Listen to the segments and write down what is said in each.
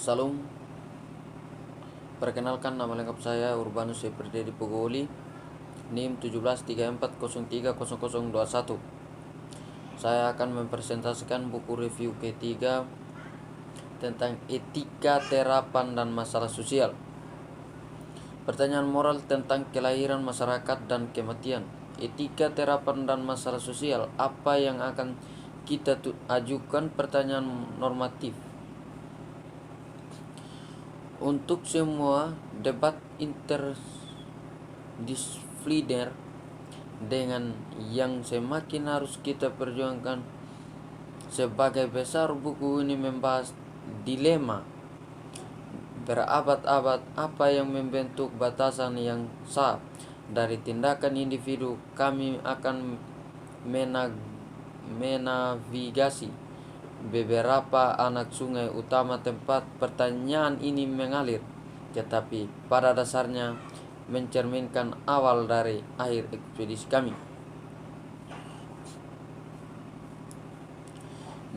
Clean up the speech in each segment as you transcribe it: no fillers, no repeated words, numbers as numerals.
Salam, perkenalkan nama lengkap saya Urbanus Seperdedi Pugoli, NIM 1734030021. Saya akan mempresentasikan buku review ketiga tentang etika terapan dan masalah sosial. Pertanyaan moral tentang kelahiran masyarakat dan kematian. Etika terapan dan masalah sosial, apa yang akan kita ajukan? Pertanyaan normatif. Untuk semua debat interdisipliner dengan yang semakin harus kita perjuangkan. Sebagai besar, buku ini membahas dilema berabad-abad apa yang membentuk batasan yang sah dari tindakan individu. Kami akan menavigasi beberapa anak sungai utama tempat pertanyaan ini mengalir, tetapi pada dasarnya mencerminkan awal dari akhir ekspedisi kami.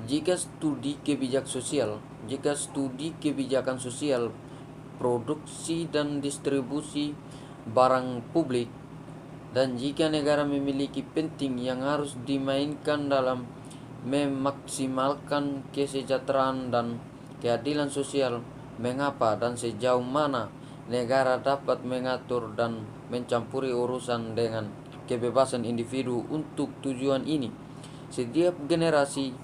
Jika studi kebijakan sosial, produksi dan distribusi barang publik, dan jika negara memiliki penting yang harus dimainkan dalam memaksimalkan kesejahteraan dan keadilan sosial, mengapa dan sejauh mana negara dapat mengatur dan mencampuri urusan dengan kebebasan individu untuk tujuan ini? Setiap generasi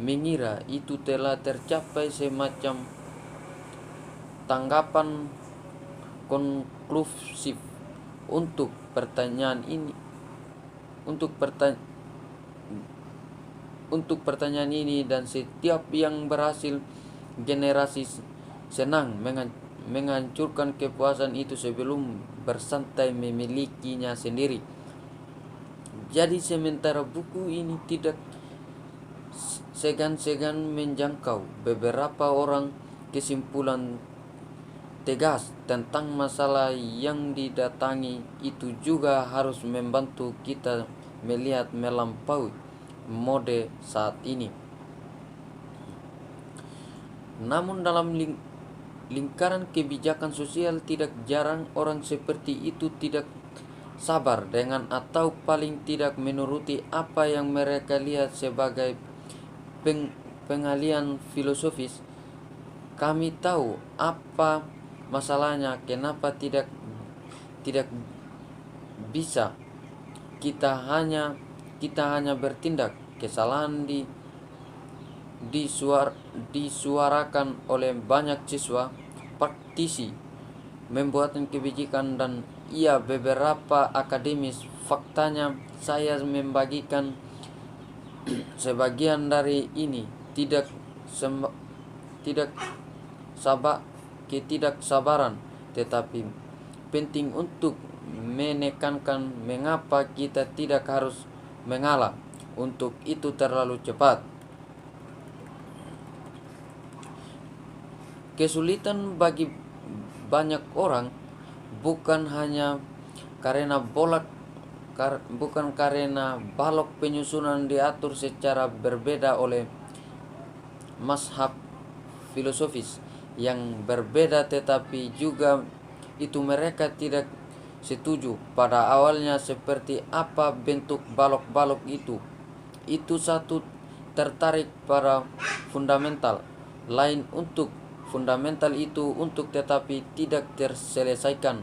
mengira itu telah tercapai semacam tanggapan konklusif untuk pertanyaan ini. Untuk pertanyaan ini, dan setiap yang berhasil generasi senang menghancurkan kepuasan itu sebelum bersantai memilikinya sendiri. Jadi sementara buku ini tidak segan-segan menjangkau beberapa orang kesimpulan tegas tentang masalah yang didatangi, itu juga harus membantu kita melihat melampaui mode saat ini. Namun dalam lingkaran kebijakan sosial, tidak jarang orang seperti itu tidak sabar dengan atau paling tidak menuruti apa yang mereka lihat sebagai pengalihan filosofis. Kami tahu apa masalahnya, kenapa tidak bisa kita hanya bertindak. Kesalahan disuarakan oleh banyak siswa, praktisi, membuat kebijakan, dan beberapa akademis. Faktanya, saya membagikan sebagian dari ini ketidaksabaran, tetapi penting untuk menekankan mengapa kita tidak harus mengalah untuk itu terlalu cepat. Kesulitan bagi banyak orang bukan karena balok penyusunan diatur secara berbeda oleh mazhab filosofis yang berbeda, tetapi juga itu mereka tidak setuju pada awalnya seperti apa bentuk balok-balok itu. Satu, tertarik pada fundamental lain untuk fundamental itu tetapi tidak terselesaikan.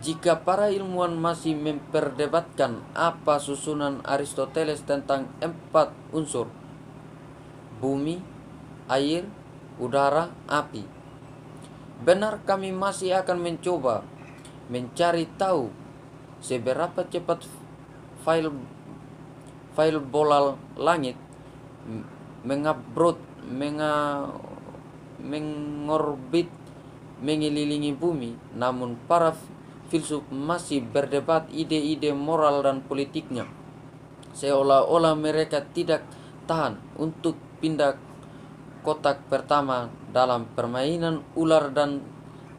Jika para ilmuwan masih memperdebatkan apa susunan Aristoteles tentang 4 unsur, bumi, air, udara, api, benar, kami masih akan mencoba mencari tahu seberapa cepat file bola langit mengorbit mengelilingi bumi. Namun para filsuf masih berdebat ide-ide moral dan politiknya, seolah-olah mereka tidak tahan untuk pindah kotak pertama dalam permainan ular dan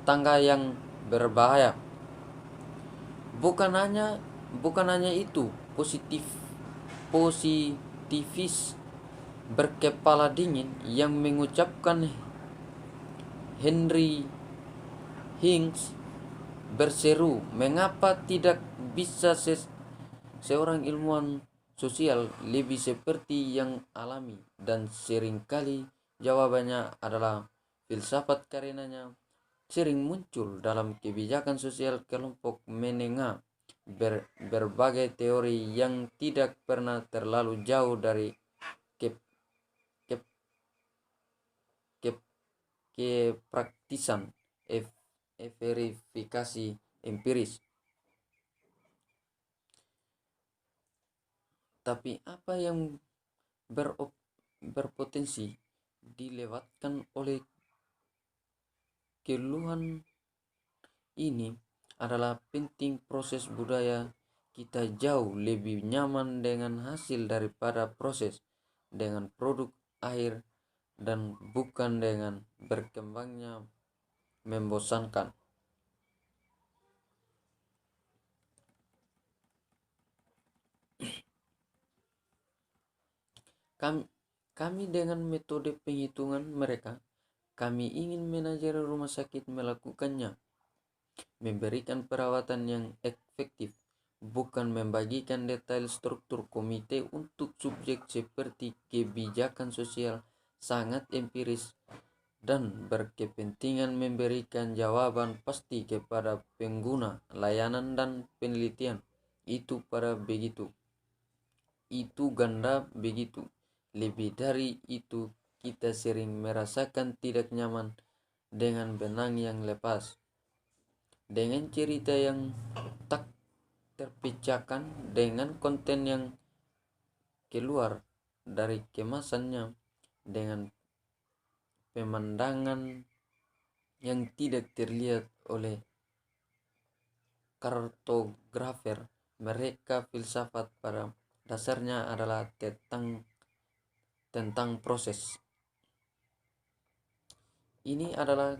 tangga yang berbahaya. Bukan hanya itu, positivis berkepala dingin yang mengucapkan Henry Hinks berseru, mengapa tidak bisa seorang ilmuwan sosial lebih seperti yang alami? Dan seringkali jawabannya adalah filsafat, karenanya sering muncul dalam kebijakan sosial kelompok menengah berbagai teori yang tidak pernah terlalu jauh dari ke, ke, ke, kepraktisan verifikasi empiris. Tapi apa yang berpotensi dilewatkan oleh keluhan ini adalah penting proses budaya kita jauh lebih nyaman dengan hasil daripada proses dengan produk akhir dan bukan dengan berkembangnya membosankan. Kami dengan metode penghitungan mereka, kami ingin manajer rumah sakit melakukannya, memberikan perawatan yang efektif, bukan membagikan detail struktur komite untuk subjek seperti kebijakan sosial sangat empiris dan berkepentingan memberikan jawaban pasti kepada pengguna layanan dan penelitian. Itu ganda begitu. Lebih dari itu, kita sering merasakan tidak nyaman dengan benang yang lepas, dengan cerita yang tak terpecahkan, dengan konten yang keluar dari kemasannya, dengan pemandangan yang tidak terlihat oleh kartografer. Mereka filsafat pada dasarnya adalah tentang proses. Ini adalah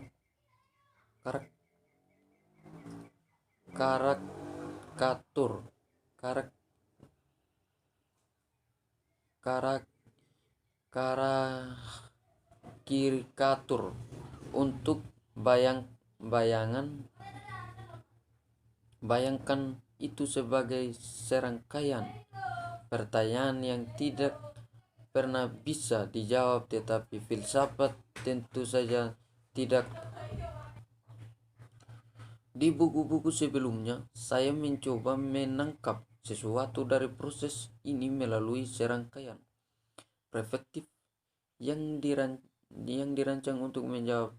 karikatur untuk bayangkan itu sebagai serangkaian pertanyaan yang tidak pernah bisa dijawab, tetapi filsafat tentu saja tidak. Di buku-buku sebelumnya, saya mencoba menangkap sesuatu dari proses ini melalui serangkaian perspektif yang dirancang untuk menjawab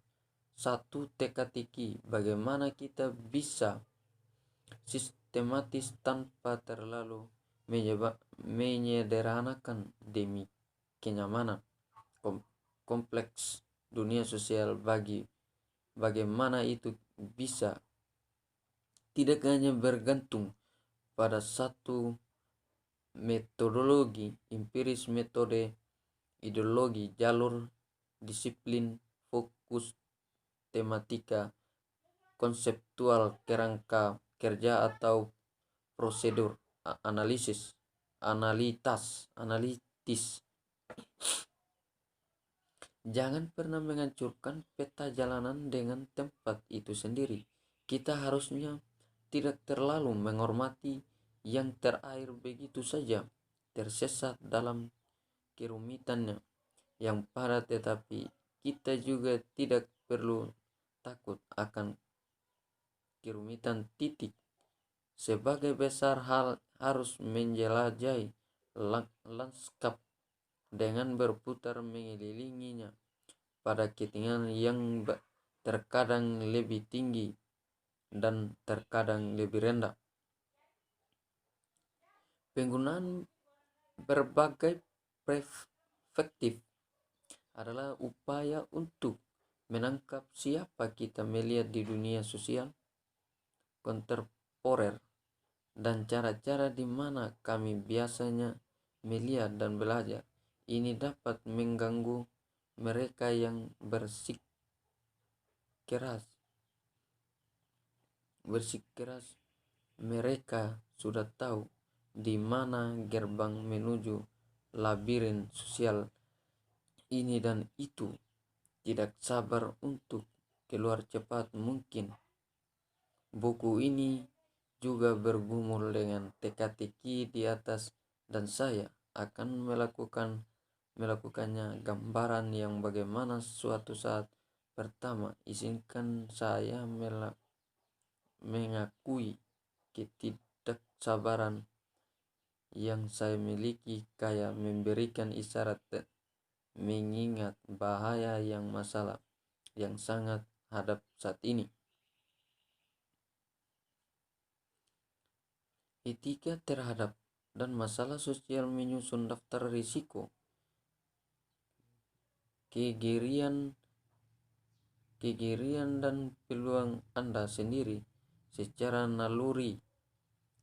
satu teka-teki, bagaimana kita bisa sistematis tanpa terlalu menyederhanakan demi kenyamanan kompleks dunia sosial. Bagaimana itu bisa tidak hanya bergantung pada satu metodologi empiris, metode, ideologi, jalur, disiplin, fokus, tematika, konseptual, kerangka kerja atau prosedur analitis. Jangan pernah menghancurkan peta jalanan dengan tempat itu sendiri. Kita harusnya tidak terlalu menghormati yang terakhir begitu saja, tersesat dalam kerumitannya yang parah, tetapi kita juga tidak perlu takut akan kerumitan titik. Sebagai besar hal harus menjelajahi lanskap dengan berputar mengelilinginya pada ketinggian yang terkadang lebih tinggi dan terkadang lebih rendah. Penggunaan berbagai perspektif adalah upaya untuk menangkap siapa kita melihat di dunia sosial kontemporer dan cara-cara di mana kami biasanya melihat dan belajar. Ini dapat mengganggu mereka yang bersikeras mereka sudah tahu di mana gerbang menuju labirin sosial ini dan itu tidak sabar untuk keluar cepat mungkin. Buku ini juga bergumul dengan teka-teki di atas dan saya akan melakukannya gambaran yang bagaimana suatu saat pertama izinkan saya mengakui ketidaksabaran yang saya miliki, kayak memberikan isyarat mengingat bahaya yang masalah yang sangat hadap saat ini. Etika terhadap dan masalah sosial menyusun daftar risiko, kegerian dan peluang Anda sendiri secara naluri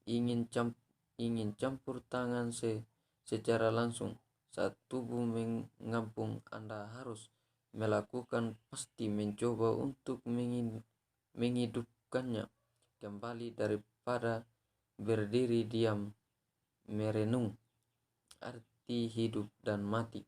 ingin campur tangan secara langsung saat tubuh mengampung. Anda harus melakukan pasti mencoba untuk menghidupkannya kembali daripada berdiri diam merenung arti hidup dan mati.